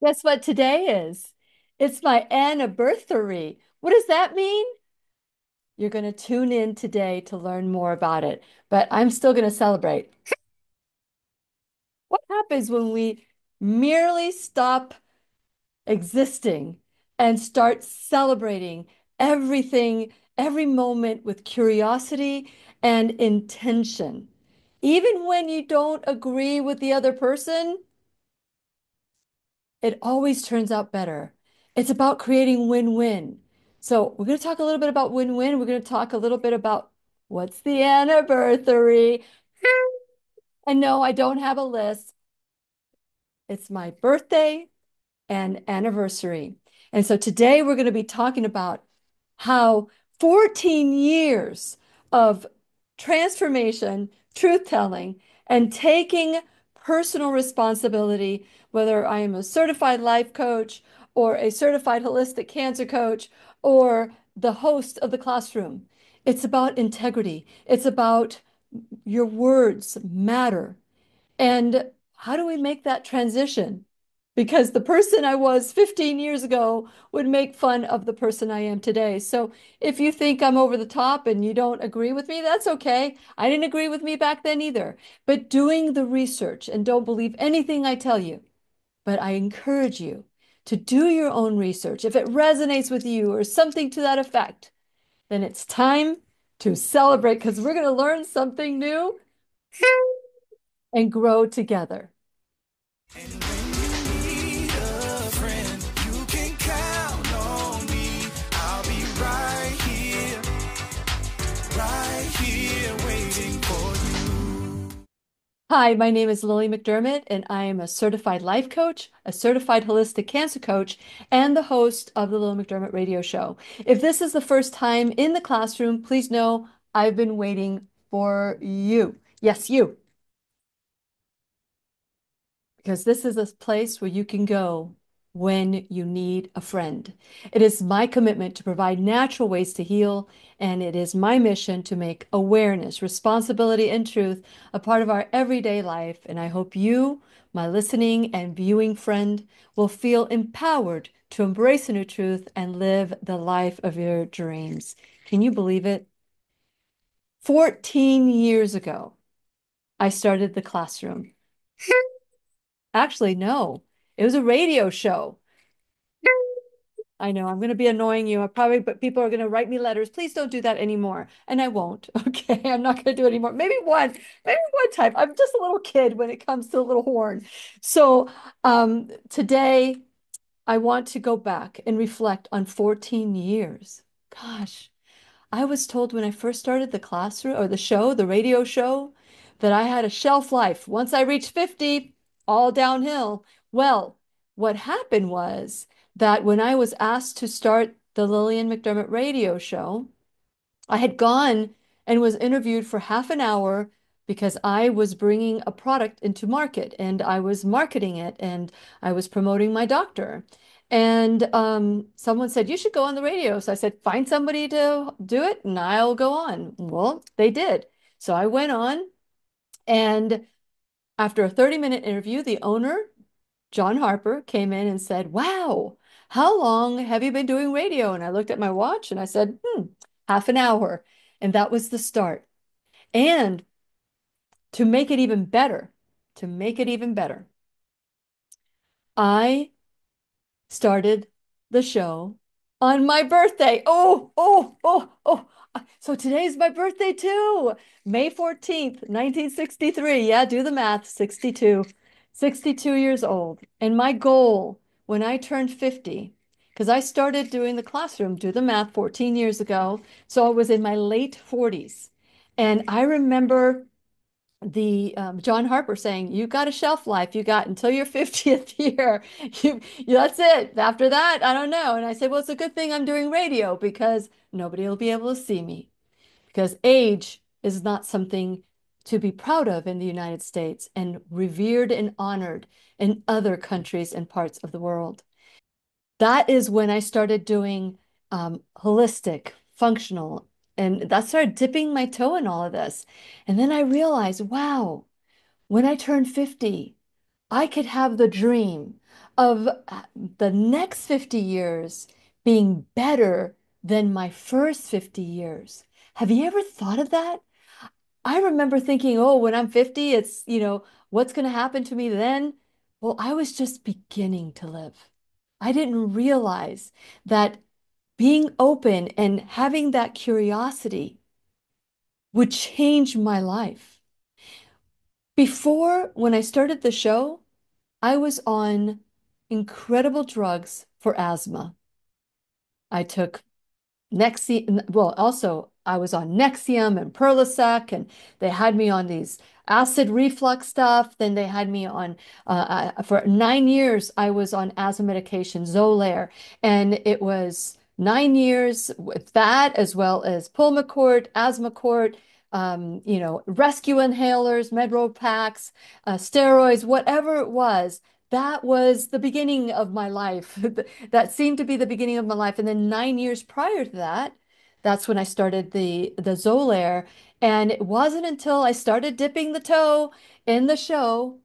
Guess what today is? It's my Anni-Birthary. What does that mean? You're going to tune in today to learn more about it, but I'm still going to celebrate. What happens when we merely stop existing and start celebrating everything, every moment with curiosity and intention? Even when you don't agree with the other person, it always turns out better. It's about creating win-win. So we're going to talk a little bit about win-win. We're going to talk a little bit about what's the anniversary. And no, I don't have a list. It's my birthday and anniversary. And so today we're going to be talking about how 14 years of transformation, truth telling, and taking personal responsibility, whether I am a certified life coach or a certified holistic cancer coach or the host of the classroom. It's about integrity. It's about your words matter. And how do we make that transition? Because the person I was 15 years ago would make fun of the person I am today. So if you think I'm over the top and you don't agree with me, that's okay. I didn't agree with me back then either. But doing the research, and don't believe anything I tell you, but I encourage you to do your own research. If it resonates with you or something to that effect, then it's time to celebrate because we're going to learn something new and grow together. And when you need a friend, you can count on me. I'll be right here, waiting for you. Hi, my name is Lillian McDermott, and I am a certified life coach, a certified holistic cancer coach, and the host of the Lillian McDermott radio show. If this is the first time in the classroom, please know I've been waiting for you. Yes, you. Because this is a place where you can go when you need a friend. It is my commitment to provide natural ways to heal, and it is my mission to make awareness, responsibility, and truth a part of our everyday life. And I hope you, my listening and viewing friend, will feel empowered to embrace a new truth and live the life of your dreams. Can you believe it? 14 years ago, I started the classroom. Actually, no, it was a radio show. I know I'm going to be annoying you. I probably, but people are going to write me letters. Please don't do that anymore. And I won't. Okay. I'm not going to do it anymore. Maybe one time. I'm just a little kid when it comes to the little horn. So today I want to go back and reflect on 14 years. Gosh, I was told when I first started the classroom or the show, the radio show, that I had a shelf life. Once I reached 50, all downhill. Well, what happened was that when I was asked to start the Lillian McDermott radio show, I had gone and was interviewed for half an hour because I was bringing a product into market and I was marketing it and I was promoting my doctor. And someone said, you should go on the radio. So I said, find somebody to do it and I'll go on. Well, they did. So I went on. And after a 30-minute interview, the owner, John Harper, came in and said, wow, how long have you been doing radio? And I looked at my watch and I said, half an hour. And that was the start. And to make it even better, to make it even better, I started the show on my birthday. Oh. So today's my birthday too. May 14th, 1963. Yeah, do the math. 62. 62 years old. And my goal when I turned 50, because I started doing the classroom, do the math, 14 years ago. So I was in my late 40s. And I remember the John Harper saying, "You got a shelf life. You got until your 50th year. That's it. After that, I don't know." And I said, "Well, it's a good thing I'm doing radio because nobody will be able to see me because age is not something to be proud of in the United States and revered and honored in other countries and parts of the world." That is when I started doing holistic, functional, and that started dipping my toe in all of this. And then I realized, wow. When I turned 50, I could have the dream of the next 50 years being better than my first 50 years. Have you ever thought of that? I remember thinking, oh, when I'm 50, it's, what's going to happen to me then? Well, I was just beginning to live. I didn't realize that being open and having that curiosity would change my life. Before, when I started the show, I was on incredible drugs for asthma. I took Nexium, well, also I was on Nexium and Perlosec, and they had me on these acid reflux stuff. Then they had me on, for 9 years, I was on asthma medication, Xolair, and it was 9 years with that, as well as Pulmicort, Asthmacort, rescue inhalers, Medrow packs, steroids, whatever it was. That was the beginning of my life. That seemed to be the beginning of my life. And then 9 years prior to that, that's when I started the Xolair. And it wasn't until I started dipping the toe in the show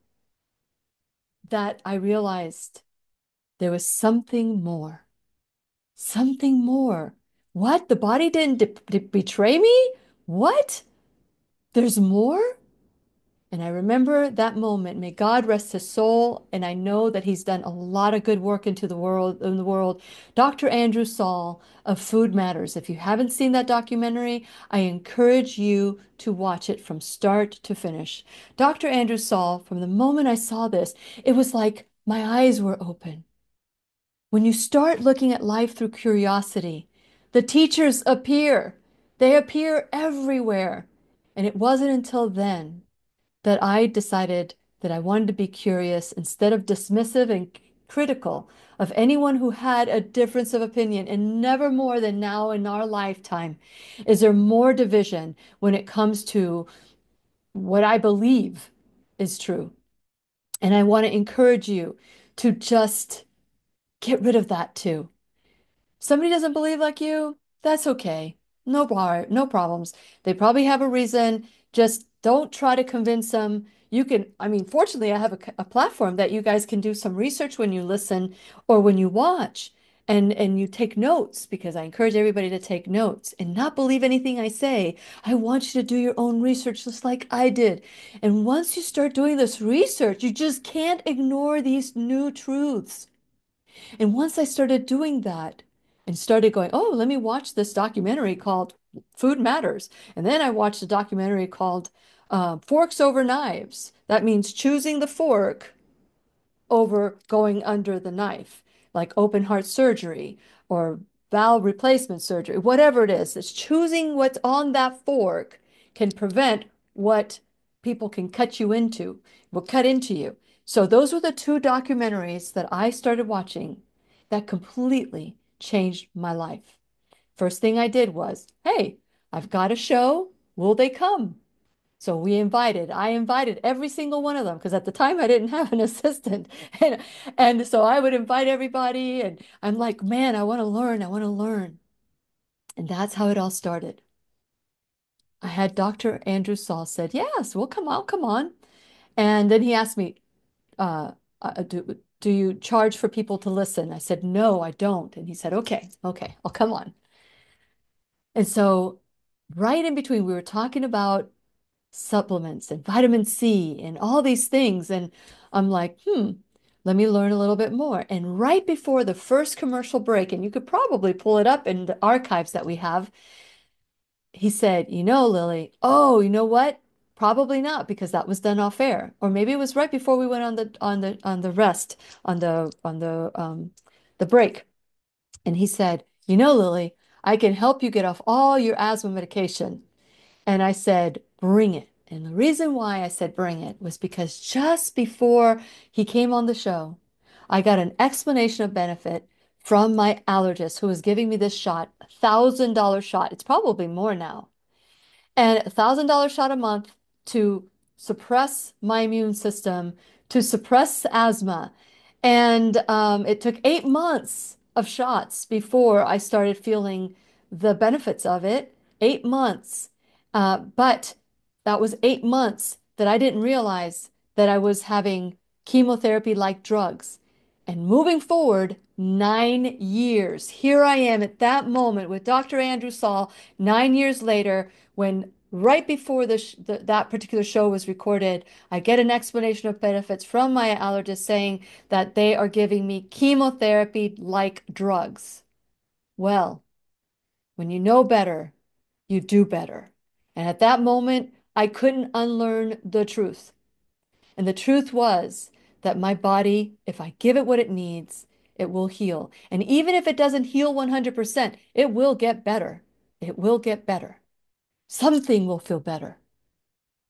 that I realized there was something more. Something more. What? The body didn't betray me? What? There's more? And I remember that moment. May God rest his soul. And I know that he's done a lot of good work in the world. Dr. Andrew Saul of Food Matters. If you haven't seen that documentary, I encourage you to watch it from start to finish. Dr. Andrew Saul, from the moment I saw this, it was like my eyes were open. When you start looking at life through curiosity, the teachers appear. They appear everywhere. And it wasn't until then that I decided that I wanted to be curious instead of dismissive and critical of anyone who had a difference of opinion. And never more than now in our lifetime is there more division when it comes to what I believe is true. And I want to encourage you to just get rid of that too. Somebody doesn't believe like you, that's okay. No problems. They probably have a reason. Just don't try to convince them. You can, I mean, fortunately, I have a platform that you guys can do some research when you listen or when you watch and you take notes because I encourage everybody to take notes and not believe anything I say. I want you to do your own research just like I did. And once you start doing this research, you just can't ignore these new truths. And once I started doing that and started going, oh, let me watch this documentary called Food Matters. And then I watched a documentary called Forks Over Knives. That means choosing the fork over going under the knife, like open heart surgery or valve replacement surgery, whatever it is. It's choosing what's on that fork can prevent what people can cut you into, will cut into you. So those were the two documentaries that I started watching that completely changed my life. First thing I did was, hey, I've got a show. Will they come? So I invited every single one of them because at the time I didn't have an assistant. And and so I would invite everybody and I'm like, man, I want to learn. I want to learn. And that's how it all started. I had Dr. Andrew Saul said, yes, well, come on, come on. And then he asked me, uh, do you charge for people to listen? I said, no, I don't. And he said, okay, I'll come on. And so right in between, we were talking about supplements and vitamin C and all these things. And I'm like, let me learn a little bit more. And right before the first commercial break, and you could probably pull it up in the archives that we have, he said, Lily, oh, you know what? Probably not because that was done off air. Or maybe it was right before we went on the rest, on the break. And he said, Lily, I can help you get off all your asthma medication. And I said, bring it. And the reason why I said bring it was because just before he came on the show, I got an explanation of benefit from my allergist who was giving me this shot, $1,000 shot. It's probably more now and $1,000 shot a month to suppress my immune system, to suppress asthma. And it took 8 months of shots before I started feeling the benefits of it. 8 months. But that was 8 months that I didn't realize that I was having chemotherapy like drugs. And moving forward 9 years, here I am at that moment with Dr. Andrew Saul, 9 years later, when right before that particular show was recorded, I get an explanation of benefits from my allergist saying that they are giving me chemotherapy like drugs. Well, when you know better, you do better. And at that moment, I couldn't unlearn the truth. And the truth was that my body, if I give it what it needs, it will heal. And even if it doesn't heal 100%, it will get better. It will get better. Something will feel better.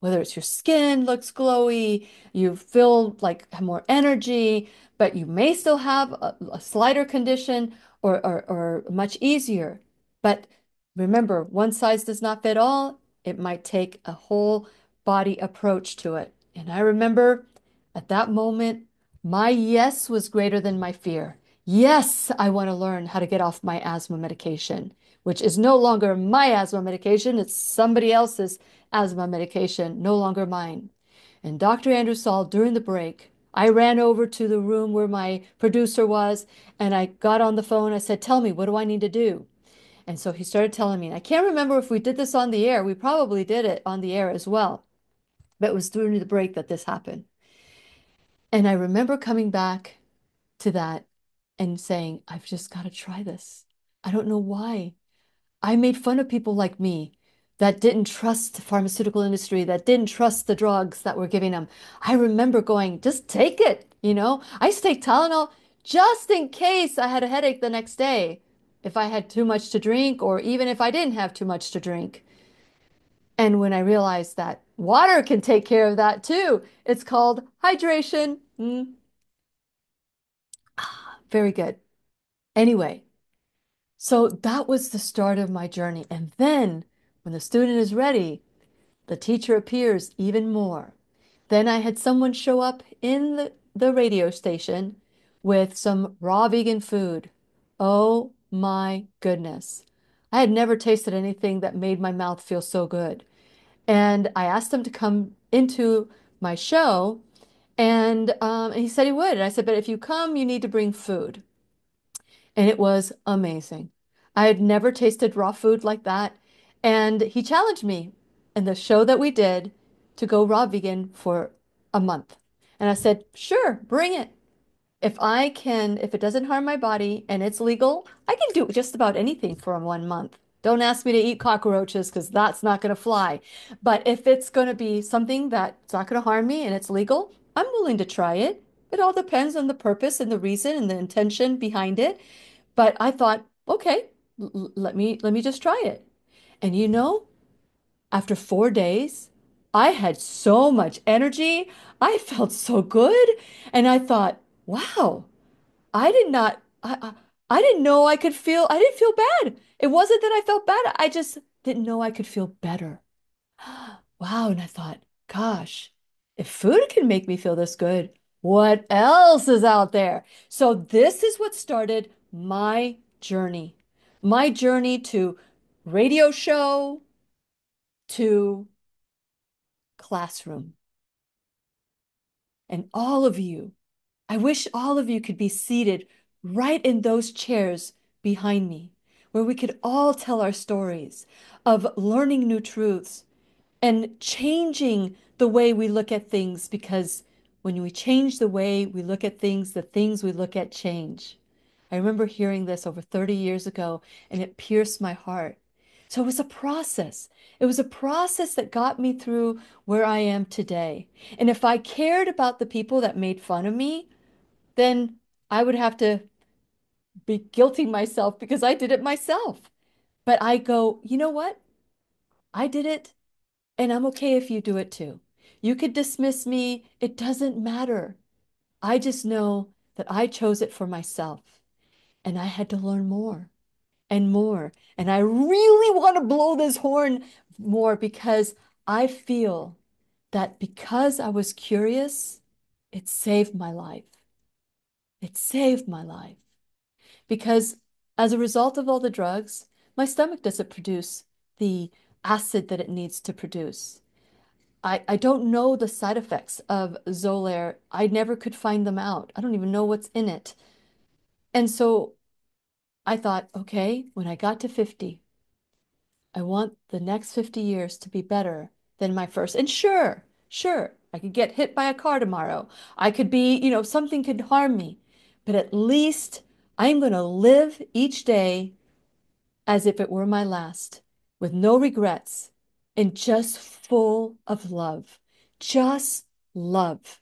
Whether it's your skin looks glowy, you feel like have more energy, but you may still have a slighter condition or much easier. But remember, one size does not fit all. It might take a whole body approach to it. And I remember at that moment, my yes was greater than my fear. Yes, I want to learn how to get off my asthma medication, which is no longer my asthma medication. It's somebody else's asthma medication, no longer mine. And Dr. Andrew Saul, during the break, I ran over to the room where my producer was and I got on the phone. I said, "Tell me, what do I need to do?" And so he started telling me. And I can't remember if we did this on the air. We probably did it on the air as well. But it was during the break that this happened. And I remember coming back to that and saying, I've just got to try this. I don't know why. I made fun of people like me that didn't trust the pharmaceutical industry, that didn't trust the drugs that we're giving them. I remember going, just take it, you know? I used to take Tylenol just in case I had a headache the next day, if I had too much to drink, or even if I didn't have too much to drink. And when I realized that water can take care of that too, it's called hydration. Very good. Anyway, so that was the start of my journey. And then when the student is ready, the teacher appears even more. Then I had someone show up in the radio station with some raw vegan food. Oh my goodness. I had never tasted anything that made my mouth feel so good. And I asked him to come into my show, and he said he would. And I said, but if you come, you need to bring food. And it was amazing. I had never tasted raw food like that. And he challenged me in the show that we did to go raw vegan for a month. And I said, sure, bring it. If it doesn't harm my body and it's legal, I can do just about anything for 1 month. Don't ask me to eat cockroaches because that's not going to fly. But if it's going to be something that's not going to harm me and it's legal, I'm willing to try it. It all depends on the purpose and the reason and the intention behind it. But I thought, okay, let me just try it. And after 4 days, I had so much energy. I felt so good. And I thought, wow, I did not, I didn't know I didn't feel bad. It wasn't that I felt bad. I just didn't know I could feel better. Wow. And I thought, gosh, if food can make me feel this good, what else is out there? So this is what started my journey to radio show, to classroom. And all of you, I wish all of you could be seated right in those chairs behind me, where we could all tell our stories of learning new truths and changing the way we look at things, because when we change the way we look at things, the things we look at change. I remember hearing this over 30 years ago, and it pierced my heart. So it was a process. It was a process that got me through where I am today. And if I cared about the people that made fun of me, then I would have to be guilting myself because I did it myself. But I go, you know what? I did it, and I'm okay if you do it too. You could dismiss me. It doesn't matter. I just know that I chose it for myself, and I had to learn more and more. And I really want to blow this horn more because I feel that because I was curious, it saved my life. It saved my life. Because as a result of all the drugs, my stomach doesn't produce the acid that it needs to produce. I don't know the side effects of Xolair. I never could find them out. I don't even know what's in it. And so I thought, okay, when I got to 50, I want the next 50 years to be better than my first. And sure, I could get hit by a car tomorrow. I could be, something could harm me. But at least I'm going to live each day as if it were my last, with no regrets and just full of love. Just love.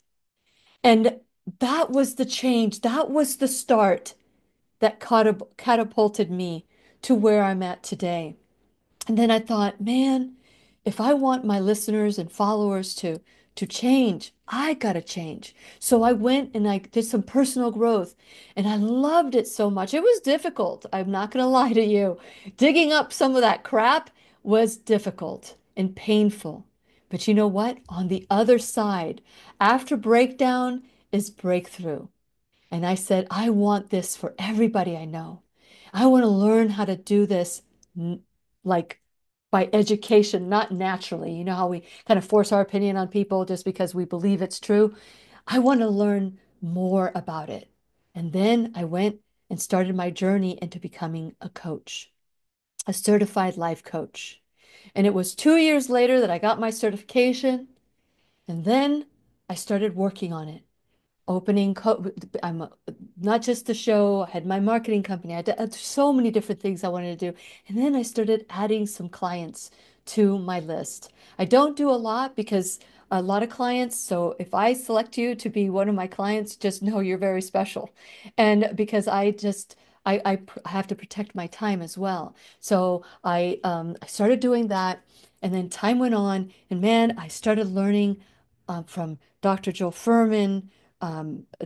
And that was the change. That was the start that catapulted me to where I'm at today. And then I thought, man, if I want my listeners and followers to change, I gotta change. So I went and I did some personal growth and I loved it so much. It was difficult. I'm not gonna lie to you. Digging up some of that crap was difficult and painful. But you know what? On the other side, after breakdown is breakthrough. And I said, I want this for everybody I know. I want to learn how to do this like by education, not naturally. You know how we kind of force our opinion on people just because we believe it's true. I want to learn more about it. And then I went and started my journey into becoming a coach, a certified life coach. And it was 2 years later that I got my certification. And then I started working on it opening I'm not just the show. I had my marketing company. I did so many different things I wanted to do. And then I started adding some clients to my list. I don't do a lot because a lot of clients, so if I select you to be one of my clients, just know you're very special. And because I have to protect my time as well. So I started doing that, and then time went on, and man, I started learning from Dr. Joe Furman,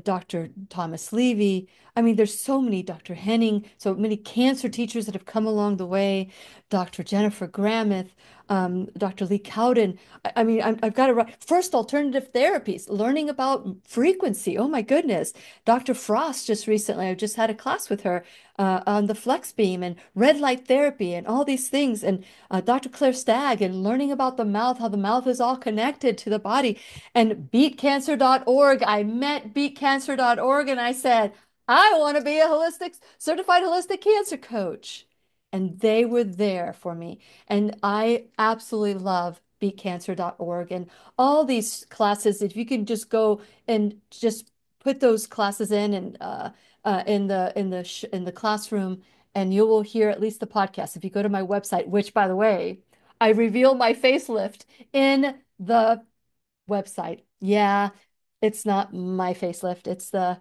Dr. Thomas Levy. I mean, there's so many, Dr. Henning, so many cancer teachers that have come along the way, Dr. Jennifer Grameth, Dr. Lee Cowden. I mean, I've got to write first alternative therapies, learning about frequency. Oh my goodness. Dr. Frost just recently, I just had a class with her on the flex beam and red light therapy and all these things. And Dr. Claire Stagg and learning about the mouth, how the mouth is all connected to the body. And beatcancer.org, I met beatcancer.org and I said, I want to be a certified holistic cancer coach. And they were there for me. And I absolutely love beatcancer.org and all these classes. If you can just go and just put those classes in and in the classroom, and you will hear at least the podcast. If you go to my website, which by the way, I reveal my facelift in the website. Yeah, it's not my facelift. It's the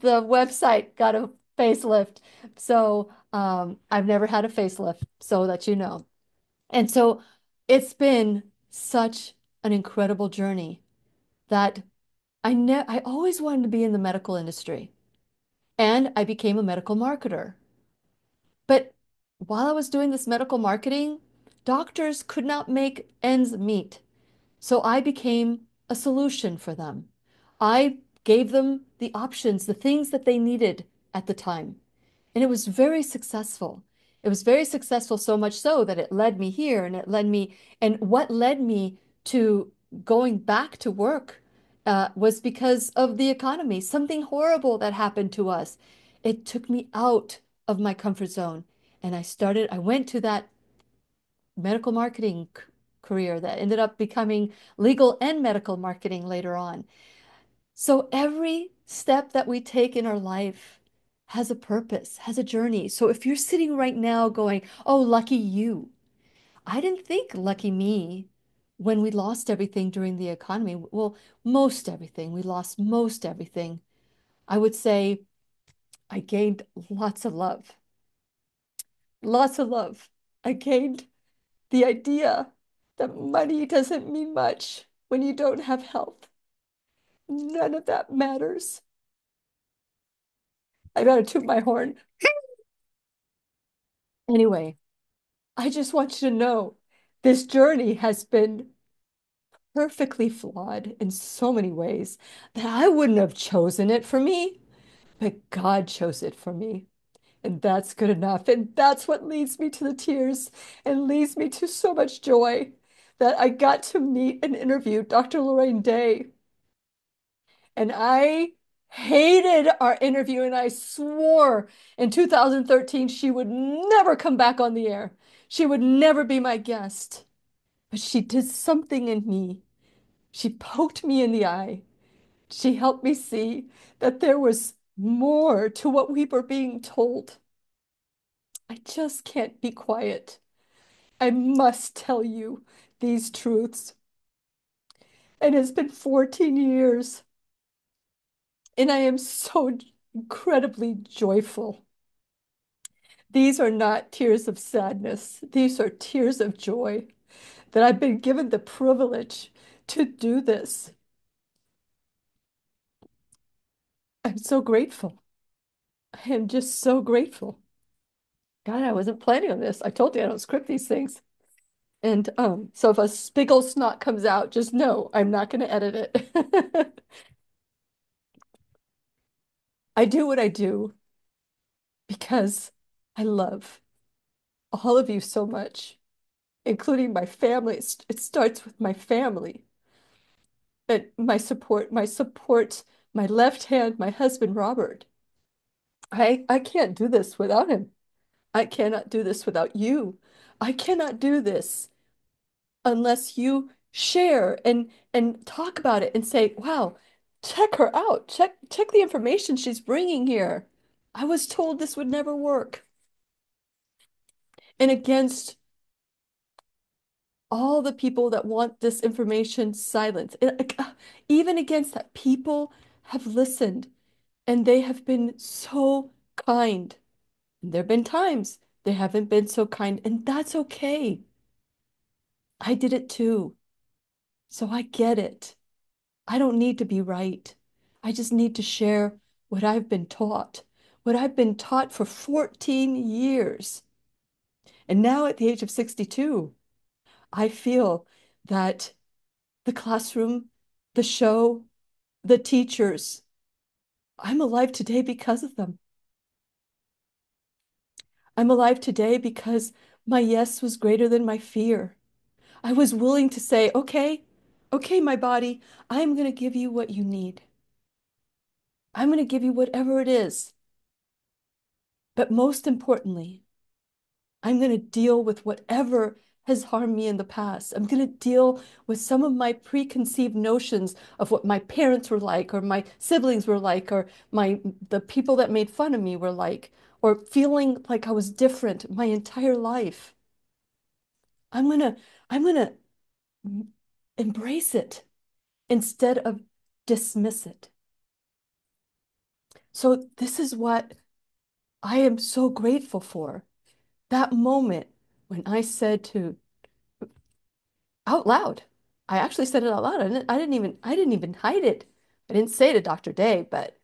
website got a facelift. So I've never had a facelift, so that you know. And so it's been such an incredible journey that I always wanted to be in the medical industry. And I became a medical marketer. But while I was doing this medical marketing, doctors could not make ends meet. So I became a solution for them. I gave them the options, the things that they needed at the time. And it was very successful. It was very successful, so much so that it led me here and it led me, and what led me to going back to work was because of the economy, something horrible that happened to us. It took me out of my comfort zone. And I went to that medical marketing career that ended up becoming legal and medical marketing later on. So every step that we take in our life has a purpose, has a journey. So if you're sitting right now going, oh, lucky you, I didn't think lucky me when we lost everything during the economy. Well, most everything. We lost most everything. I would say I gained lots of love, lots of love. I gained the idea that money doesn't mean much when you don't have health. None of that matters. I gotta toot my horn. Anyway, I just want you to know this journey has been perfectly flawed in so many ways that I wouldn't have chosen it for me, but God chose it for me. And that's good enough. And that's what leads me to the tears and leads me to so much joy that I got to meet and interview Dr. Lorraine Day. And I hated our interview, and I swore in 2013 she would never come back on the air. She would never be my guest. But she did something in me. She poked me in the eye. She helped me see that there was more to what we were being told. I just can't be quiet. I must tell you these truths. And it's been 14 years, and I am so incredibly joyful. These are not tears of sadness. These are tears of joy that I've been given the privilege to do this. I'm so grateful. I am just so grateful. God, I wasn't planning on this. I told you I don't script these things. And so if a spiggle snot comes out, just know I'm not going to edit it. I do what I do because I love all of you so much, including my family. It starts with my family and my support, my left hand, my husband, Robert. I can't do this without him. I cannot do this without you. I cannot do this unless you share and talk about it and say, "Wow, check her out. Check the information she's bringing here. I was told this would never work." And against all the people that want this information silenced, even against that, people have listened and they have been so kind. And there have been times they haven't been so kind, and that's okay. I did it too. So I get it. I don't need to be right. I just need to share what I've been taught, what I've been taught for 14 years. And now at the age of 62, I feel that the classroom, the show, the teachers, I'm alive today because of them. I'm alive today because my yes was greater than my fear. I was willing to say, okay, okay, my body, I'm going to give you what you need. I'm going to give you whatever it is. But most importantly, I'm going to deal with whatever has harmed me in the past. I'm going to deal with some of my preconceived notions of what my parents were like, or my siblings were like, or the people that made fun of me were like, or feeling like I was different my entire life. I'm going to I'm going to embrace it instead of dismiss it. So this is what I am so grateful for. That moment when I said to out loud. I actually said it out loud. I didn't even hide it. I didn't say it to Dr. Day, but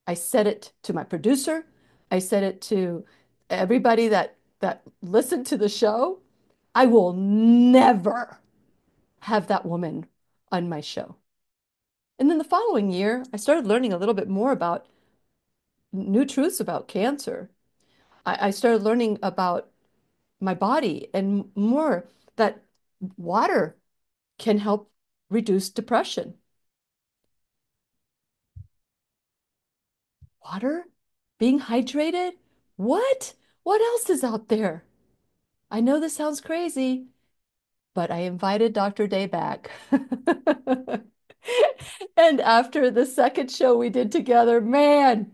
I said it to my producer. I said it to everybody that listened to the show. I will never have that woman on my show. And then the following year, I started learning a little bit more about new truths about cancer. I started learning about my body and more that water can help reduce depression. Water? Being hydrated? What? What else is out there? I know this sounds crazy, but I invited Dr. Day back. And after the second show we did together, man,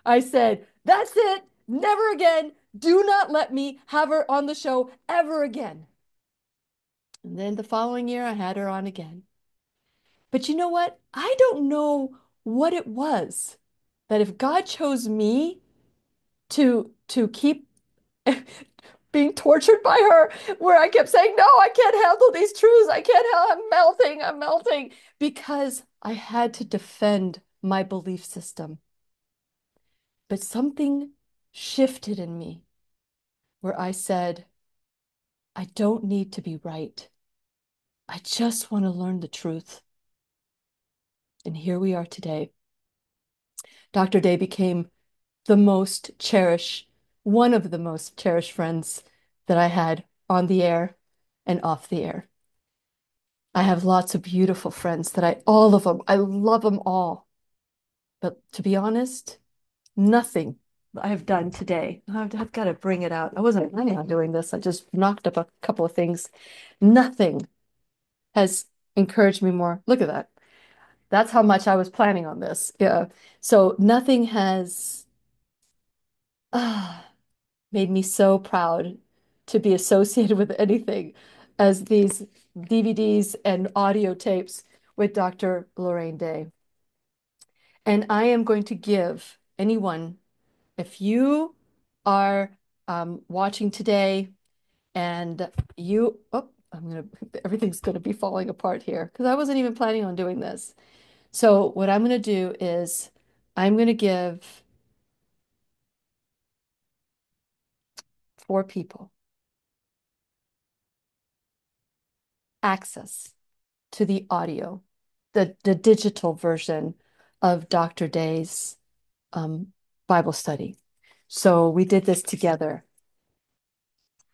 I said, that's it. Never again. Do not let me have her on the show ever again. And then the following year, I had her on again. But you know what? I don't know what it was that if God chose me to keep being tortured by her, where I kept saying, no, I can't handle these truths. I can't handle, I'm melting, because I had to defend my belief system. But something shifted in me where I said, I don't need to be right. I just want to learn the truth. And here we are today. Dr. Day became the most cherished, one of the most cherished friends that I had on the air and off the air. I have lots of beautiful friends that all of them, I love them all. But to be honest, nothing I've done today. I've got to bring it out. I wasn't planning on doing this. I just knocked up a couple of things. Nothing has encouraged me more. Look at that. That's how much I was planning on this. Yeah. So nothing has ah, made me so proud to be associated with anything as these DVDs and audio tapes with Dr. Lorraine Day. And I am going to give anyone, if you are watching today and everything's gonna be falling apart here because I wasn't even planning on doing this. So what I'm gonna do is I'm gonna give 4 people access to the audio, the digital version of Dr. Day's um, Bible study. So we did this together.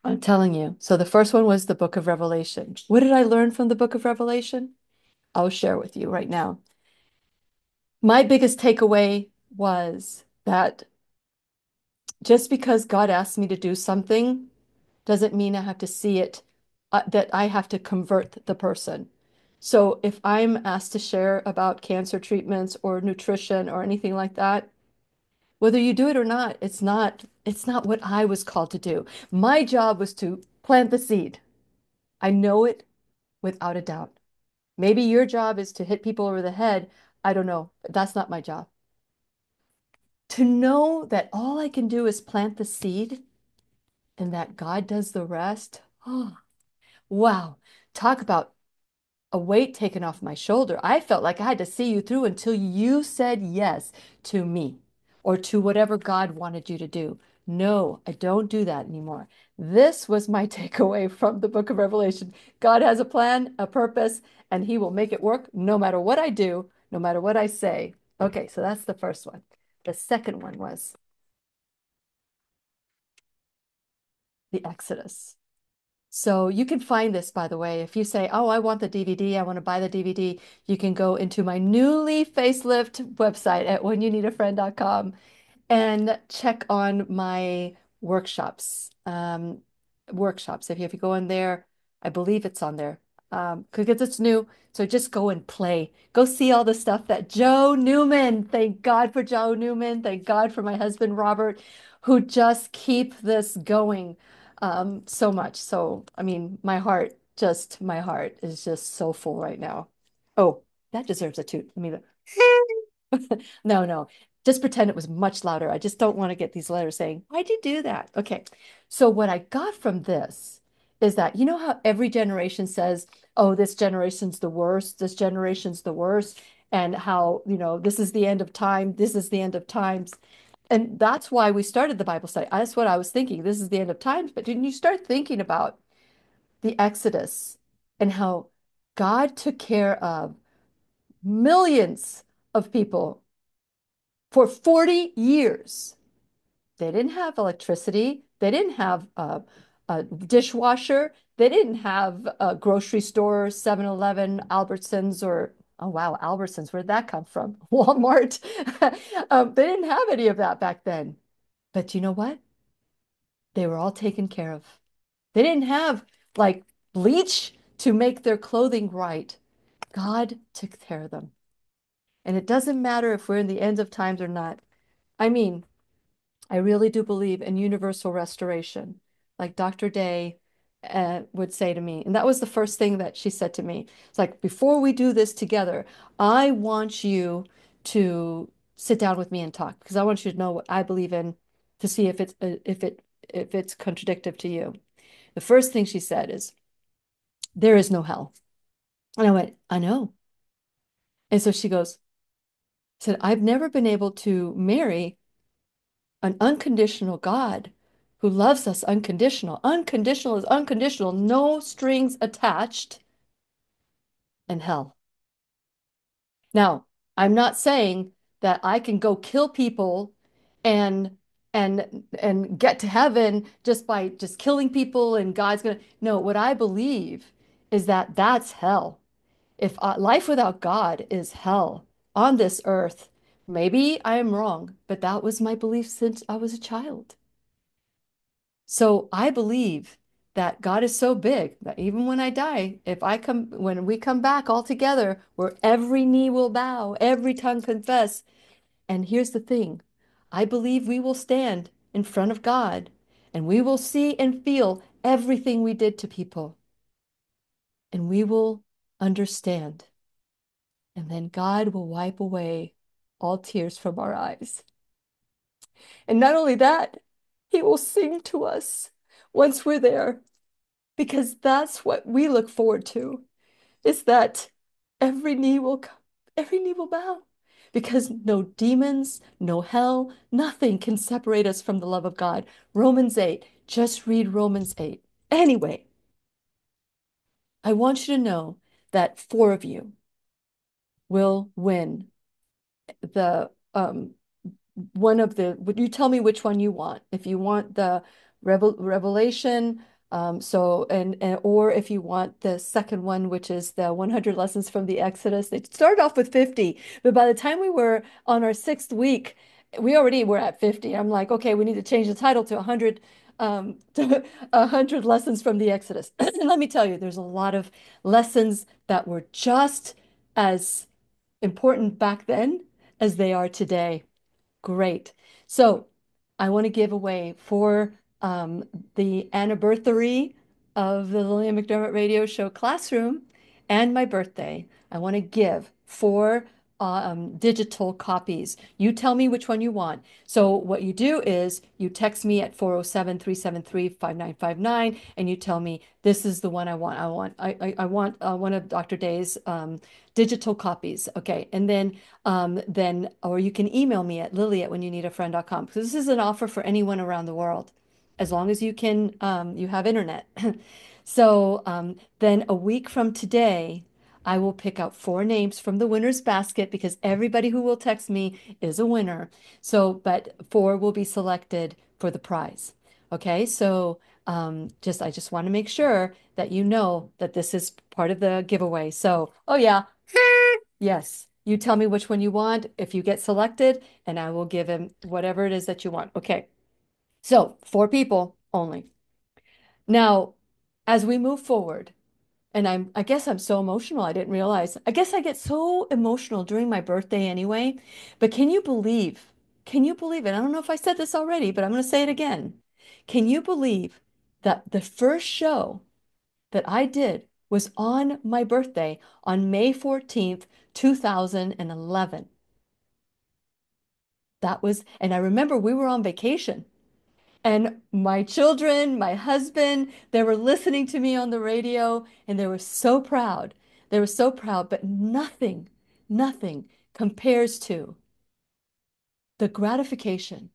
I'm telling you. So the first one was the book of Revelation. What did I learn from the book of Revelation? I'll share with you right now. My biggest takeaway was that just because God asked me to do something doesn't mean I have to see it, that I have to convert the person. So if I'm asked to share about cancer treatments or nutrition or anything like that, whether you do it or not, it's not what I was called to do. My job was to plant the seed. I know it without a doubt. Maybe your job is to hit people over the head. I don't know. That's not my job. To know that all I can do is plant the seed and that God does the rest. Oh, wow. Talk about a weight taken off my shoulder. I felt like I had to see you through until you said yes to me or to whatever God wanted you to do. No, I don't do that anymore. This was my takeaway from the book of Revelation. God has a plan, a purpose, and he will make it work no matter what I do, no matter what I say. Okay, so that's the first one. The second one was the Exodus. So you can find this, by the way. If you say, oh, I want the DVD, I want to buy the DVD, you can go into my newly facelift website at whenyouneedafriend.com and check on my workshops. Workshops. If you go in there, I believe it's on there because it's new. So just go and play. Go see all the stuff that Joe Newman. Thank God for Joe Newman. Thank God for my husband Robert, who just keep this going so much. So I mean, my heart is just so full right now. Oh, that deserves a toot. I mean, no, no. Just pretend it was much louder. I just don't want to get these letters saying, why'd you do that? Okay. So what I got from this is that, you know how every generation says, oh, this generation's the worst, this generation's the worst, and how, this is the end of time, this is the end of times. And that's why we started the Bible study. That's what I was thinking. This is the end of times. But didn't you start thinking about the Exodus and how God took care of millions of people for 40 years? They didn't have electricity. They didn't have a dishwasher. They didn't have a grocery store, 7-Eleven, Albertsons, or, oh, wow, Albertsons, where'd that come from? Walmart. They didn't have any of that back then. But you know what? They were all taken care of. They didn't have like bleach to make their clothing right. God took care of them. And it doesn't matter if we're in the end of times or not. I mean, I really do believe in universal restoration, like Dr. Day would say to me. And that was the first thing that she said to me. It's like, before we do this together, I want you to sit down with me and talk because I want you to know what I believe in to see if it's contradictive to you. The first thing she said is, there is no hell. And I went, I know. And so she goes, said, I've never been able to marry an unconditional God who loves us unconditional. Unconditional is unconditional, no strings attached, and hell. Now, I'm not saying that I can go kill people and and get to heaven just by just killing people and God's gonna. No, what I believe is that that's hell. If life without God is hell on this earth, maybe I am wrong, but that was my belief since I was a child. So I believe that God is so big that even when I die, when we come back all together, where every knee will bow, every tongue confess. And here's the thing, I believe we will stand in front of God and we will see and feel everything we did to people, and we will understand. And then God will wipe away all tears from our eyes. And not only that, He will sing to us once we're there, because that's what we look forward to, is that every knee will come, every knee will bow, because no demons, no hell, nothing can separate us from the love of God. Romans 8, just read Romans 8. Anyway, I want you to know that four of you will win the one of the, would you tell me which one you want? If you want the Revelation, or if you want the second one, which is the 100 lessons from the Exodus. They started off with 50, but by the time we were on our sixth week, we already were at 50. I'm like, okay, we need to change the title to 100, to 100 lessons from the Exodus. And let me tell you, there's a lot of lessons that were just as important back then as they are today. Great. So I want to give away for the Anni-Birthary of the Lillian McDermott Radio Show Classroom and my birthday. I want to give four digital copies. You tell me which one you want. So what you do is you text me at 407-373-5959 and you tell me this is the one I want. I want one of Dr. Day's digital copies. Okay. And then or you can email me at lily@whenyouneedafriend.com, because this is an offer for anyone around the world, as long as you have internet. So then a week from today, I will pick out four names from the winner's basket, because everybody who will text me is a winner. So, but four will be selected for the prize. Okay, so I just want to make sure that you know that this is part of the giveaway. So, oh yeah, yes, you tell me which one you want if you get selected, and I will give him whatever it is that you want. Okay, so four people only. Now, as we move forward, and I guess I'm so emotional, I didn't realize. I guess I get so emotional during my birthday anyway. But can you believe it? I don't know if I said this already, but I'm going to say it again. Can you believe that the first show that I did was on my birthday on May 14th, 2011? And I remember we were on vacation. And my children, my husband, they were listening to me on the radio and they were so proud. They were so proud, but nothing compares to the gratification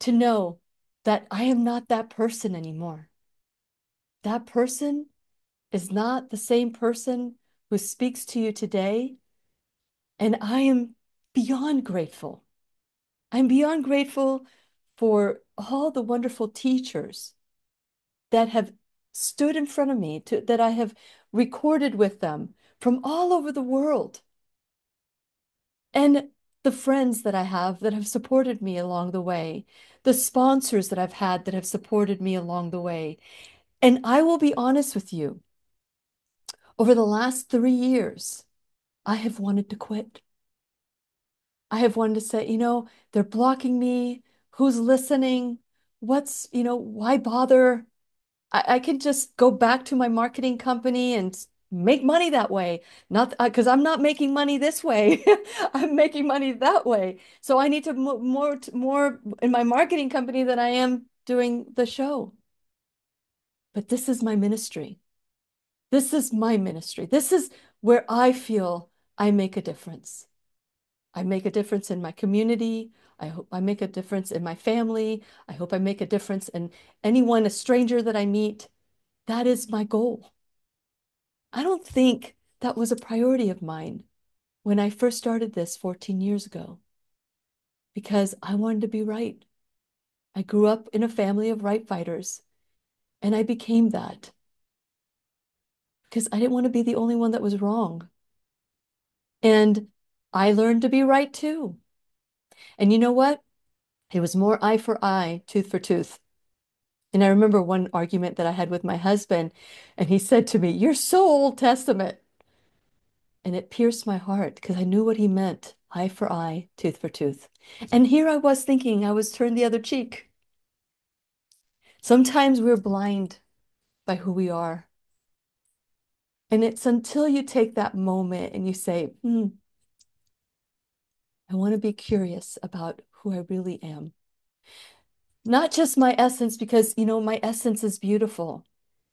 to know that I am not that person anymore. That person is not the same person who speaks to you today. And I am beyond grateful. I'm beyond grateful for all the wonderful teachers that have stood in front of me, that I have recorded with them from all over the world, and the friends that I have that have supported me along the way, the sponsors that I've had that have supported me along the way. And I will be honest with you, over the last 3 years, I have wanted to quit. I have wanted to say, they're blocking me. Who's listening? Why bother? I can just go back to my marketing company and make money that way. Not because I'm not making money this way. I'm making money that way. So I need to more in my marketing company than I am doing the show. But this is my ministry. This is my ministry. This is where I feel I make a difference. I make a difference in my community. I hope I make a difference in my family. I hope I make a difference in anyone, a stranger that I meet. That is my goal. I don't think that was a priority of mine when I first started this 14 years ago, because I wanted to be right. I grew up in a family of right fighters, and I became that because I didn't want to be the only one that was wrong. And I learned to be right too. And you know what? It was more eye for eye, tooth for tooth. And I remember one argument that I had with my husband, and he said to me, "You're so Old Testament." And it pierced my heart because I knew what he meant, eye for eye, tooth for tooth. And here I was thinking I was turned the other cheek. Sometimes we're blind by who we are. And it's until you take that moment and you say, I want to be curious about who I really am. Not just my essence, because, my essence is beautiful.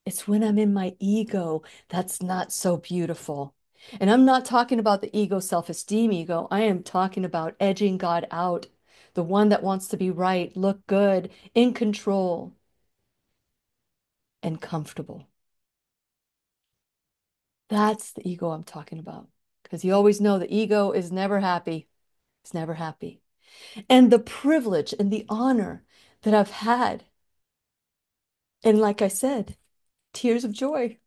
It's when I'm in my ego that's not so beautiful. And I'm not talking about the ego, self-esteem ego. I am talking about edging God out, the one that wants to be right, look good, in control, and comfortable. That's the ego I'm talking about. Because you always know the ego is never happy. It's never happy. And the privilege and the honor that I've had. And like I said, tears of joy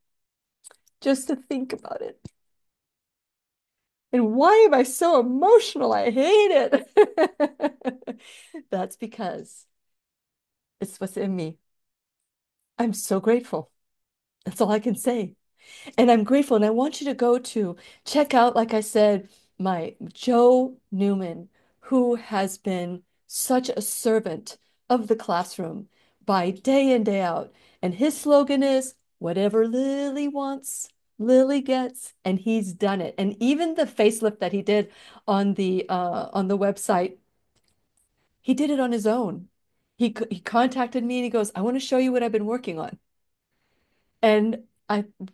just to think about it. And why am I so emotional? I hate it. That's because it's what's in me. I'm so grateful. That's all I can say. And I'm grateful. And I want you to go to check out, like I said, my Joe Newman, who has been such a servant of the classroom by day in, day out. And his slogan is, whatever Lily wants, Lily gets. And he's done it. And even the facelift that he did on the website, he did it on his own. He contacted me and he goes, I want to show you what I've been working on. And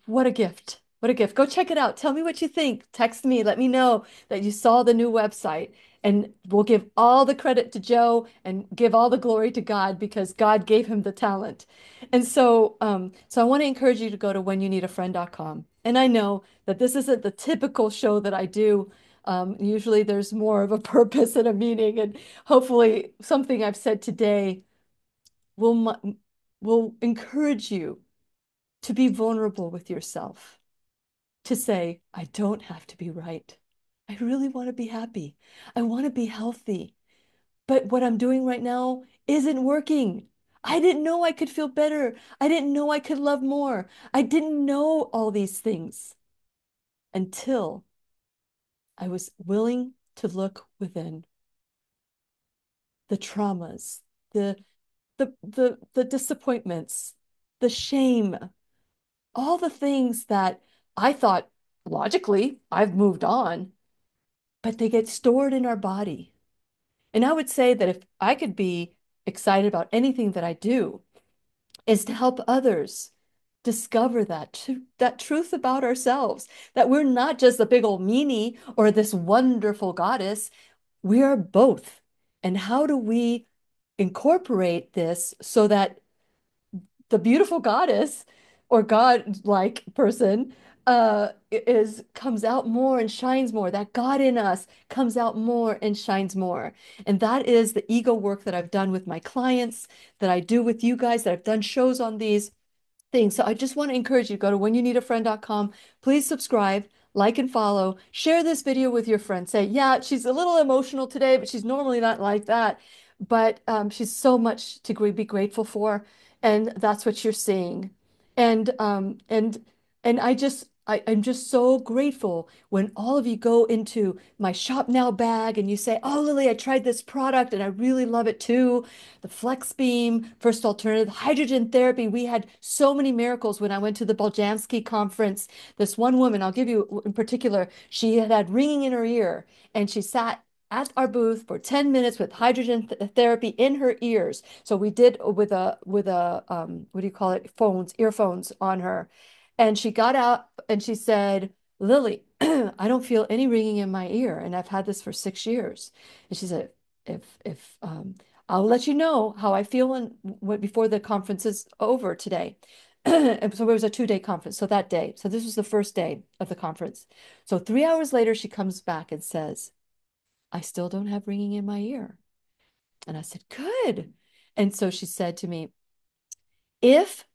what a gift. What a gift. Go check it out. Tell me what you think. Text me. Let me know that you saw the new website. And we'll give all the credit to Joe and give all the glory to God because God gave him the talent. And so I want to encourage you to go to whenyouneedafriend.com. And I know that this isn't the typical show that I do. Usually there's more of a purpose and a meaning. And hopefully something I've said today will encourage you to be vulnerable with yourself, to say, I don't have to be right. I really want to be happy. I want to be healthy. But what I'm doing right now isn't working. I didn't know I could feel better. I didn't know I could love more. I didn't know all these things until I was willing to look within the traumas, the disappointments, the shame, all the things that I thought logically I've moved on, but they get stored in our body. And I would say that if I could be excited about anything that I do, is to help others discover that truth about ourselves, that we're not just a big old meanie or this wonderful goddess. We are both. And how do we incorporate this so that the beautiful goddess or god-like person is comes out more and shines more. That God in us comes out more and shines more. And that is the ego work that I've done with my clients, that I do with you guys, that I've done shows on these things. So I just want to encourage you to go to whenyouneedafriend.com. Please subscribe, like and follow. Share this video with your friends. Say, yeah, she's a little emotional today, but she's normally not like that. But she's so much to be grateful for, and that's what you're seeing. And I'm just so grateful when all of you go into my shop now bag and you say, "Oh, Lily, I tried this product and I really love it too." The flex beam, first alternative, hydrogen therapy. We had so many miracles when I went to the Boljanski conference. This one woman, I'll give you in particular, she had ringing in her ear and she sat at our booth for 10 minutes with hydrogen therapy in her ears. So we did with a what do you call it? Earphones on her. And she got out and she said, Lily, I don't feel any ringing in my ear. And I've had this for 6 years. And she said, if I'll let you know how I feel before the conference is over today. And so it was a 2-day conference. So that day, so this was the first day of the conference. So 3 hours later, she comes back and says, I still don't have ringing in my ear. And I said, good. And so she said to me, if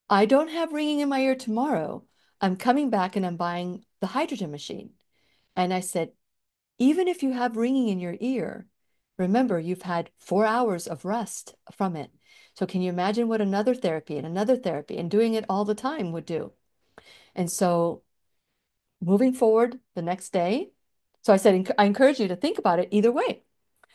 I don't have ringing in my ear tomorrow, I'm coming back and I'm buying the hydrogen machine. And I said, even if you have ringing in your ear, remember you've had 4 hours of rest from it. So can you imagine what another therapy and doing it all the time would do? And so moving forward the next day, so I said, I encourage you to think about it either way.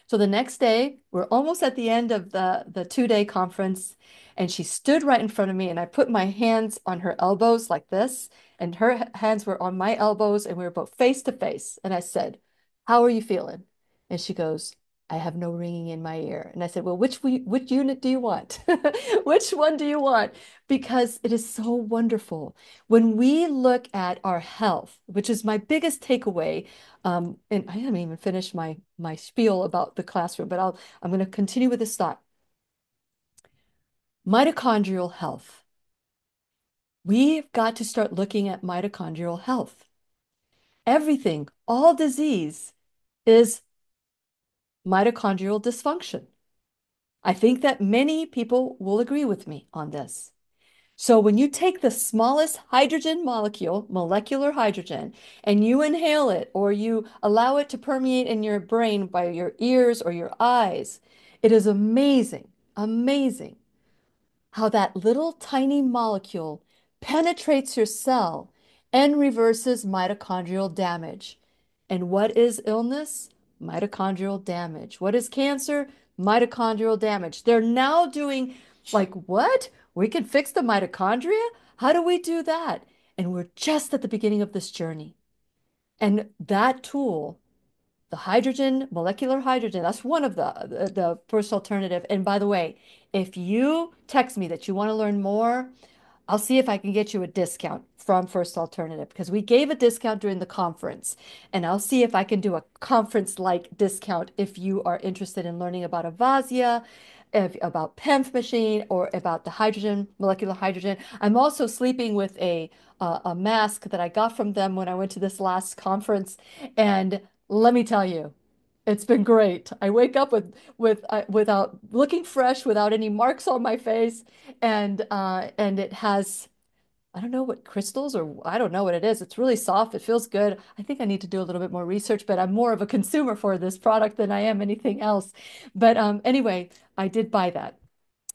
So the next day, we're almost at the end of the 2 day conference, and she stood right in front of me, and I put my hands on her elbows like this, and her hands were on my elbows, and we were both face to face. And I said, "How are you feeling?" And she goes, "I have no ringing in my ear." And I said, "Well, which unit do you want? Which one do you want?" Because it is so wonderful. When we look at our health, which is my biggest takeaway, and I haven't even finished my spiel about the classroom, but I'm going to continue with this thought. Mitochondrial health. We've got to start looking at mitochondrial health. Everything, all disease is mitochondrial dysfunction. I think that many people will agree with me on this. So when you take the smallest hydrogen molecule, molecular hydrogen, and you inhale it or you allow it to permeate in your brain by your ears or your eyes, it is amazing, amazing how that little tiny molecule penetrates your cell and reverses mitochondrial damage. And what is illness? Mitochondrial damage. What is cancer? Mitochondrial damage. They're now doing like, what? We can fix the mitochondria? How do we do that? And we're just at the beginning of this journey. And that tool, the hydrogen, molecular hydrogen, that's one of the first alternative. And by the way, if you text me that you want to learn more, I'll see if I can get you a discount from First Alternative because we gave a discount during the conference. And I'll see if I can do a conference-like discount if you are interested in learning about Avasia, about PEMF machine, or about the hydrogen, molecular hydrogen. I'm also sleeping with a mask that I got from them when I went to this last conference. And let me tell you, it's been great. I wake up without looking fresh, without any marks on my face, and it has, I don't know what crystals, or I don't know what it is. It's really soft. It feels good. I think I need to do a little bit more research, but I'm more of a consumer for this product than I am anything else. But anyway, I did buy that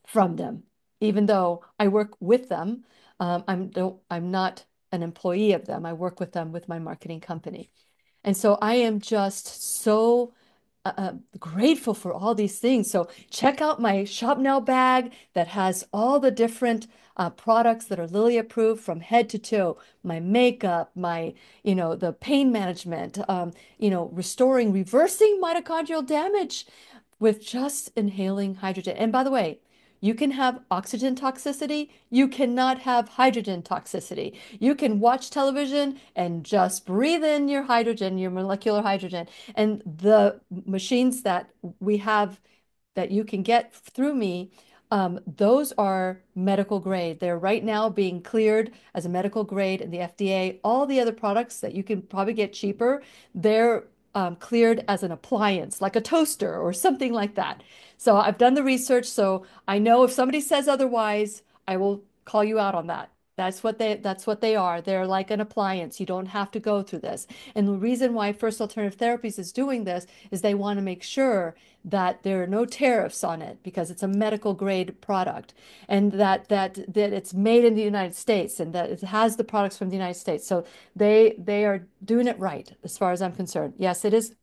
from them, even though I work with them. I'm not an employee of them. I work with them with my marketing company. And so I am just so grateful for all these things. So check out my Shop Now bag that has all the different products that are Lilly approved from head to toe. My makeup, the pain management, restoring, reversing mitochondrial damage with just inhaling hydrogen. And by the way, you can have oxygen toxicity. You cannot have hydrogen toxicity. You can watch television and just breathe in your hydrogen, your molecular hydrogen. And the machines that we have that you can get through me, those are medical grade. They're right now being cleared as a medical grade in the FDA. All the other products that you can probably get cheaper, they're cleared as an appliance, like a toaster or something like that. So I've done the research, so I know if somebody says otherwise, I will call you out on that. That's what they are. They're like an appliance. You don't have to go through this. And the reason why First Alternative Therapies is doing this is they want to make sure that there are no tariffs on it because it's a medical grade product and that it's made in the United States and that it has the products from the United States. So they are doing it right as far as I'm concerned. Yes, it is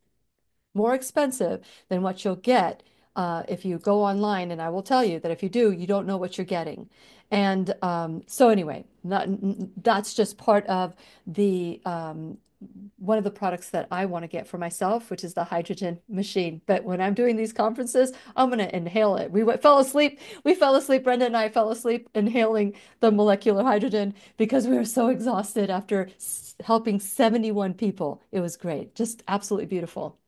more expensive than what you'll get if you go online. And I will tell you that if you do, you don't know what you're getting. And so anyway, that's just part of the one of the products that I want to get for myself, which is the hydrogen machine. But when I'm doing these conferences, I'm going to inhale it. Fell asleep. We fell asleep. Brenda and I fell asleep inhaling the molecular hydrogen because we were so exhausted after helping 71 people. It was great. Just absolutely beautiful.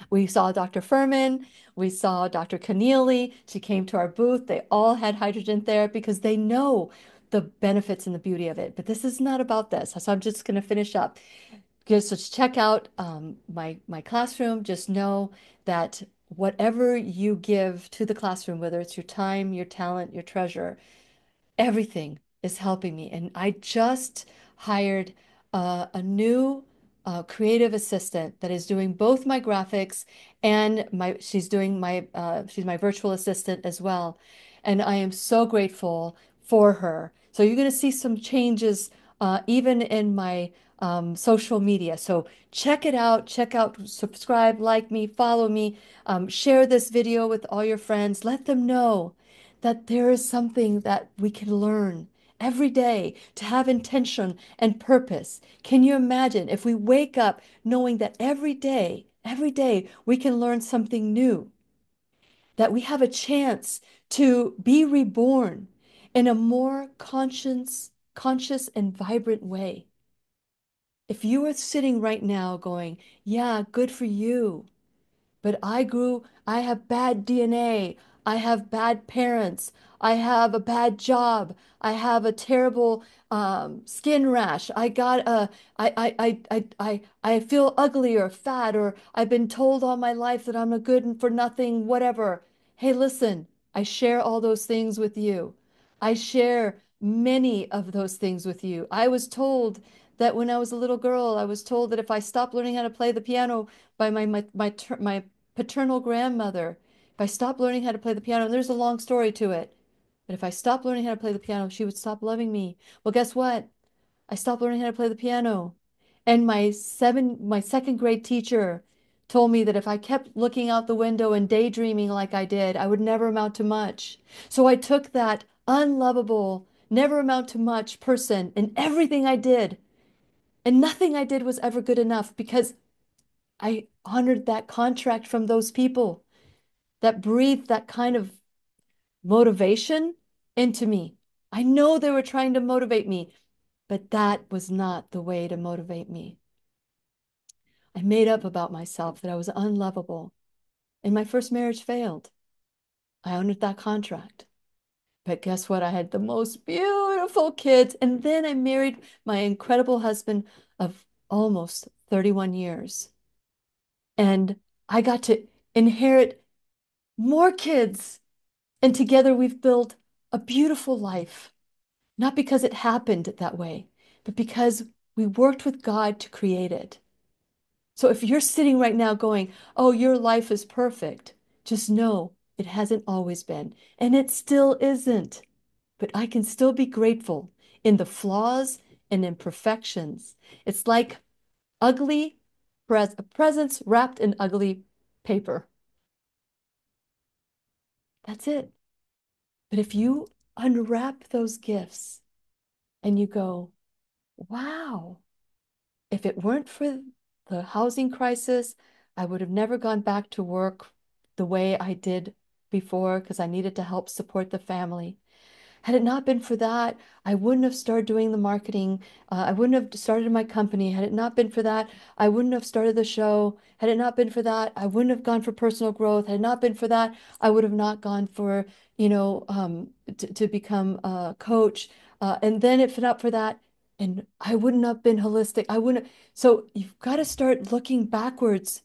We saw Dr. Furman, we saw Dr. Keneally. She came to our booth. They all had hydrogen therapy because they know the benefits and the beauty of it. But this is not about this. So I'm just going to finish up. Just check out my classroom. Just know that whatever you give to the classroom, whether it's your time, your talent, your treasure, everything is helping me. And I just hired a new creative assistant that is doing both my graphics and she's my virtual assistant as well. And I am so grateful for her. So you're going to see some changes even in my social media. So check out, subscribe, like me, follow me, share this video with all your friends. Let them know that there is something that we can learn every day to have intention and purpose. Can you imagine if we wake up knowing that every day we can learn something new, that we have a chance to be reborn in a more conscious and vibrant way? If you are sitting right now going, yeah, good for you, but I have bad DNA. I have bad parents. I have a bad job. I have a terrible skin rash. I feel ugly or fat, or I've been told all my life that I'm a good for nothing, whatever. Hey, listen, I share all those things with you. I share many of those things with you. I was told that when I was a little girl, I was told that if I stopped learning how to play the piano by my paternal grandmother, if I stopped learning how to play the piano, and there's a long story to it, but if I stopped learning how to play the piano, she would stop loving me. Well, guess what? I stopped learning how to play the piano. And my second grade teacher told me that if I kept looking out the window and daydreaming like I did, I would never amount to much. So I took that unlovable, never amount to much person in everything I did, and nothing I did was ever good enough because I honored that contract from those people that breathed that kind of motivation into me. I know they were trying to motivate me, but that was not the way to motivate me. I made up about myself that I was unlovable, and my first marriage failed. I honored that contract. But guess what? I had the most beautiful kids, and then I married my incredible husband of almost 31 years. And I got to inherit more kids. And together we've built a beautiful life, not because it happened that way, but because we worked with God to create it. So if you're sitting right now going, oh, your life is perfect, just know it hasn't always been, and it still isn't. But I can still be grateful in the flaws and imperfections. It's like ugly presents wrapped in ugly paper. That's it. But if you unwrap those gifts and you go, wow, if it weren't for the housing crisis, I would have never gone back to work the way I did before because I needed to help support the family. Had it not been for that, I wouldn't have started doing the marketing. I wouldn't have started my company. Had it not been for that, I wouldn't have started the show. Had it not been for that, I wouldn't have gone for personal growth. Had it not been for that, I would have not gone for, to become a coach. And then if not for that, and I wouldn't have been holistic. I wouldn't. So you've got to start looking backwards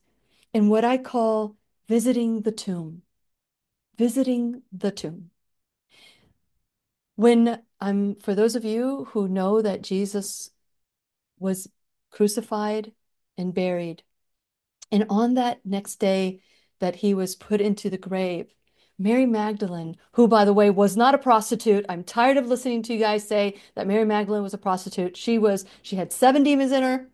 in what I call visiting the tomb. Visiting the tomb. For those of you who know that Jesus was crucified and buried, and on that next day that he was put into the grave, Mary Magdalene, who, by the way, was not a prostitute. I'm tired of listening to you guys say that Mary Magdalene was a prostitute. She had seven demons in her.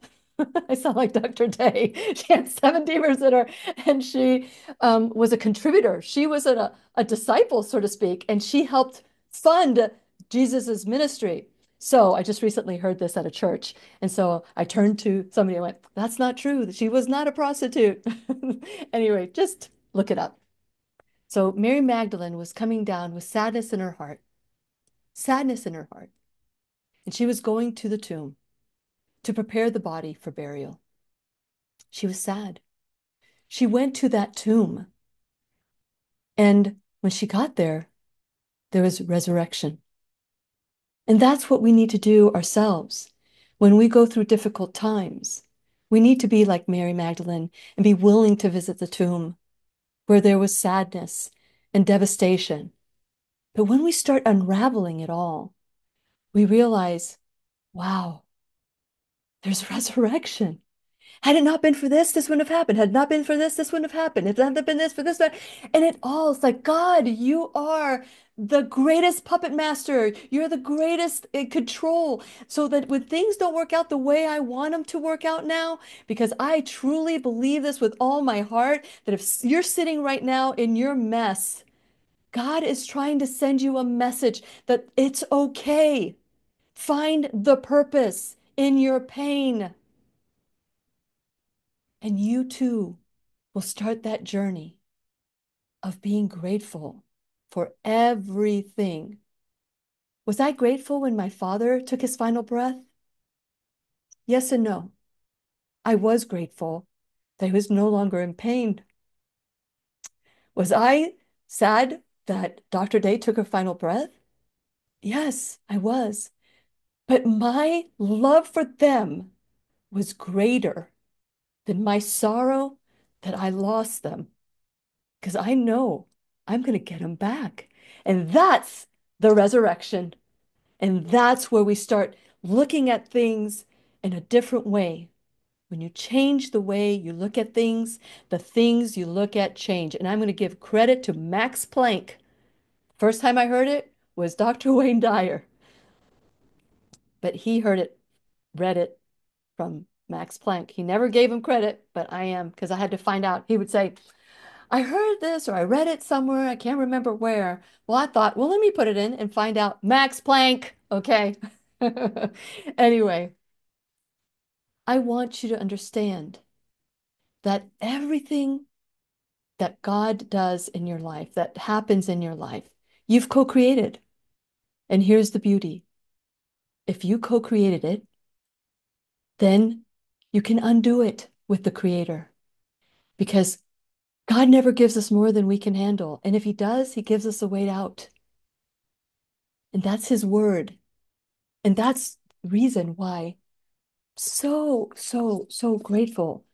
I sound like Dr. Day. She had seven demons in her, and she was a contributor. She was a disciple, so to speak, and she helped fund Jesus's ministry. So I just recently heard this at a church. And so I turned to somebody and went, that's not true. She was not a prostitute. Anyway, just look it up. So Mary Magdalene was coming down with sadness in her heart. And she was going to the tomb to prepare the body for burial. She was sad. She went to that tomb. And when she got there was resurrection. And that's what we need to do ourselves when we go through difficult times. We need to be like Mary Magdalene and be willing to visit the tomb where there was sadness and devastation. But when we start unraveling it all, we realize, wow, there's resurrection. Had it not been for this, this wouldn't have happened. Had it not been for this, this wouldn't have happened. If it hadn't been this for this, that. And it all, it's like, God, you are the greatest puppet master. You're the greatest in control. So that when things don't work out the way I want them to work out now, because I truly believe this with all my heart, that if you're sitting right now in your mess, God is trying to send you a message that it's okay. Find the purpose in your pain. And you too will start that journey of being grateful for everything. Was I grateful when my father took his final breath? Yes and no. I was grateful that he was no longer in pain. Was I sad that Dr. Day took her final breath? Yes, I was. But my love for them was greater than my sorrow that I lost them, because I know I'm going to get them back. And that's the resurrection. And that's where we start looking at things in a different way. When you change the way you look at things, the things you look at change. And I'm going to give credit to Max Planck. First time I heard it was Dr. Wayne Dyer, but he heard it, read it from Max Planck. He never gave him credit, but I am, because I had to find out. He would say, I heard this or I read it somewhere. I can't remember where. Well, I thought, well, let me put it in and find out. Max Planck. Okay. Anyway, I want you to understand that everything that God does in your life, that happens in your life, you've co-created. And here's the beauty. If you co-created it, then you can undo it with the Creator, because God never gives us more than we can handle. And if He does, He gives us a way out. And that's His word. And that's the reason why so grateful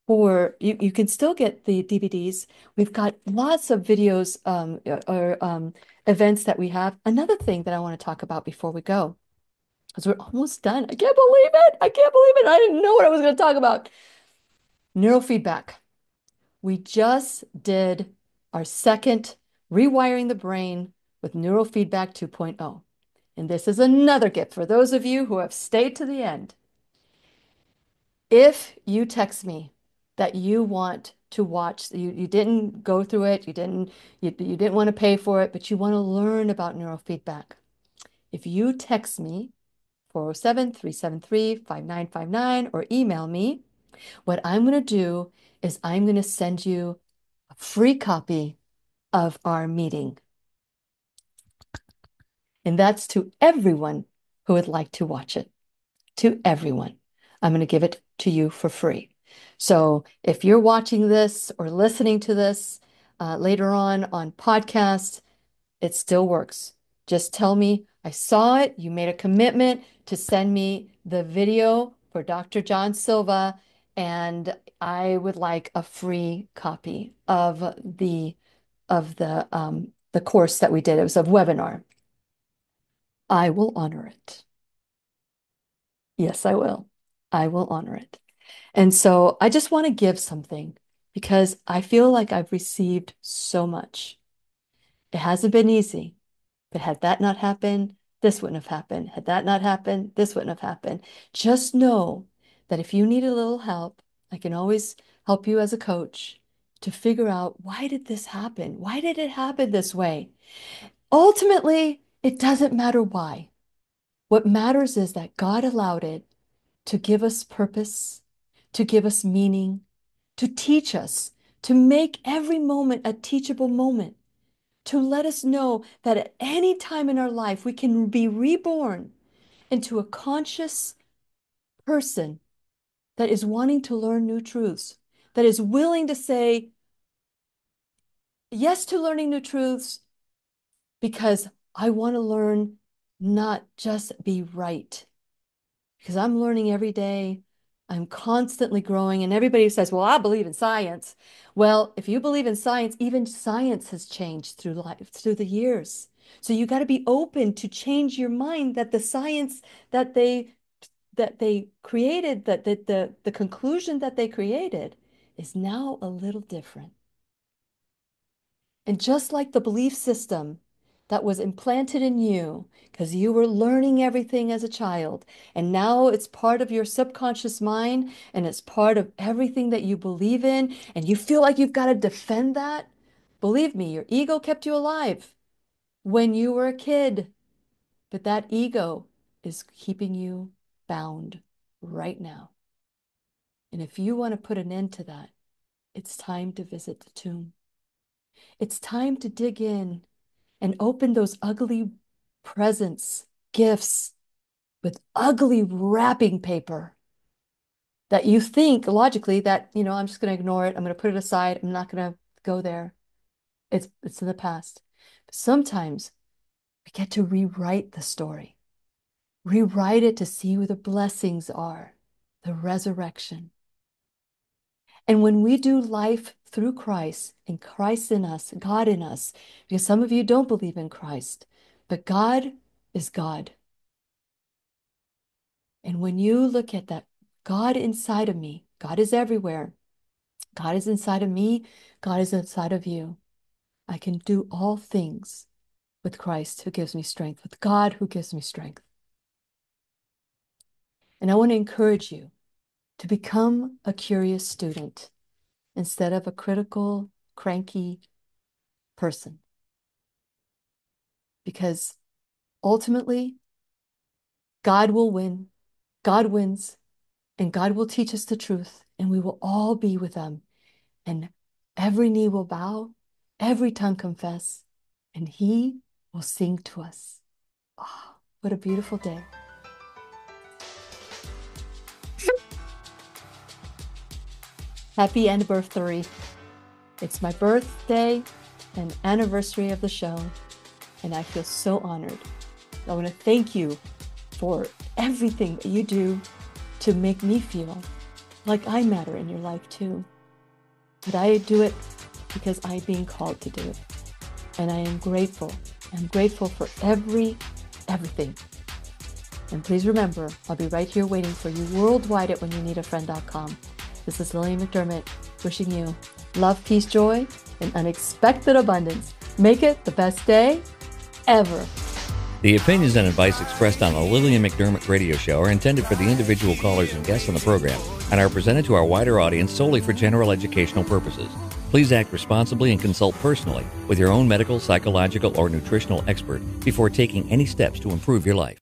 for you. You can still get the DVDs. We've got lots of videos or events that we have. Another thing that I want to talk about before we go, because we're almost done. I can't believe it. I can't believe it. I didn't know what I was going to talk about. Neurofeedback. We just did our second rewiring the brain with neurofeedback 2.0. And this is another gift for those of you who have stayed to the end. If you text me that you want to watch, you didn't go through it, you didn't want to pay for it, but you want to learn about neurofeedback. If you text me 407-373-5959 or email me, what I'm going to do is I'm going to send you a free copy of our meeting. And that's to everyone who would like to watch it. To everyone. I'm going to give it to you for free. So if you're watching this or listening to this later on podcast, it still works. Just tell me I saw it. You made a commitment to send me the video for Dr. John Silva, and I would like a free copy of the course that we did. It was a webinar. I will honor it. Yes, I will. I will honor it. And so I just want to give something because I feel like I've received so much. It hasn't been easy, but had that not happened, this wouldn't have happened. Had that not happened, this wouldn't have happened. Just know that if you need a little help, I can always help you as a coach to figure out, why did this happen? Why did it happen this way? Ultimately, it doesn't matter why. What matters is that God allowed it to give us purpose, to give us meaning, to teach us, to make every moment a teachable moment, to let us know that at any time in our life we can be reborn into a conscious person that is wanting to learn new truths, that is willing to say yes to learning new truths because I want to learn, not just be right. Because I'm learning every day. I'm constantly growing. And everybody says, well, I believe in science. Well, if you believe in science, even science has changed through life, through the years. So you got to be open to change your mind that the science that that they created, that the conclusion that they created is now a little different. And just like the belief system that was implanted in you because you were learning everything as a child, and now it's part of your subconscious mind and it's part of everything that you believe in, and you feel like you've got to defend that. Believe me, your ego kept you alive when you were a kid, but that ego is keeping you bound right now. And if you want to put an end to that, it's time to visit the tomb. It's time to dig in and open those ugly presents, gifts with ugly wrapping paper that you think logically that, I'm just going to ignore it. I'm going to put it aside. I'm not going to go there. It's in the past. But sometimes we get to rewrite the story, rewrite it to see where the blessings are, the resurrection. And when we do life through Christ and Christ in us, God in us, because some of you don't believe in Christ, but God is God. And when you look at that God inside of me, God is everywhere. God is inside of me. God is inside of you. I can do all things with Christ who gives me strength, with God who gives me strength. And I want to encourage you to become a curious student instead of a critical, cranky person. Because ultimately, God will win. God wins. And God will teach us the truth. And we will all be with them. And every knee will bow, every tongue confess, and He will sing to us. Oh, what a beautiful day. Happy Anni-Birthary. It's my birthday and anniversary of the show, and I feel so honored. I want to thank you for everything that you do to make me feel like I matter in your life too. But I do it because I'm being called to do it. And I am grateful. I'm grateful for everything. And please remember, I'll be right here waiting for you worldwide at whenyouneedafriend.com. This is Lillian McDermott wishing you love, peace, joy, and unexpected abundance. Make it the best day ever. The opinions and advice expressed on the Lillian McDermott radio show are intended for the individual callers and guests on the program and are presented to our wider audience solely for general educational purposes. Please act responsibly and consult personally with your own medical, psychological, or nutritional expert before taking any steps to improve your life.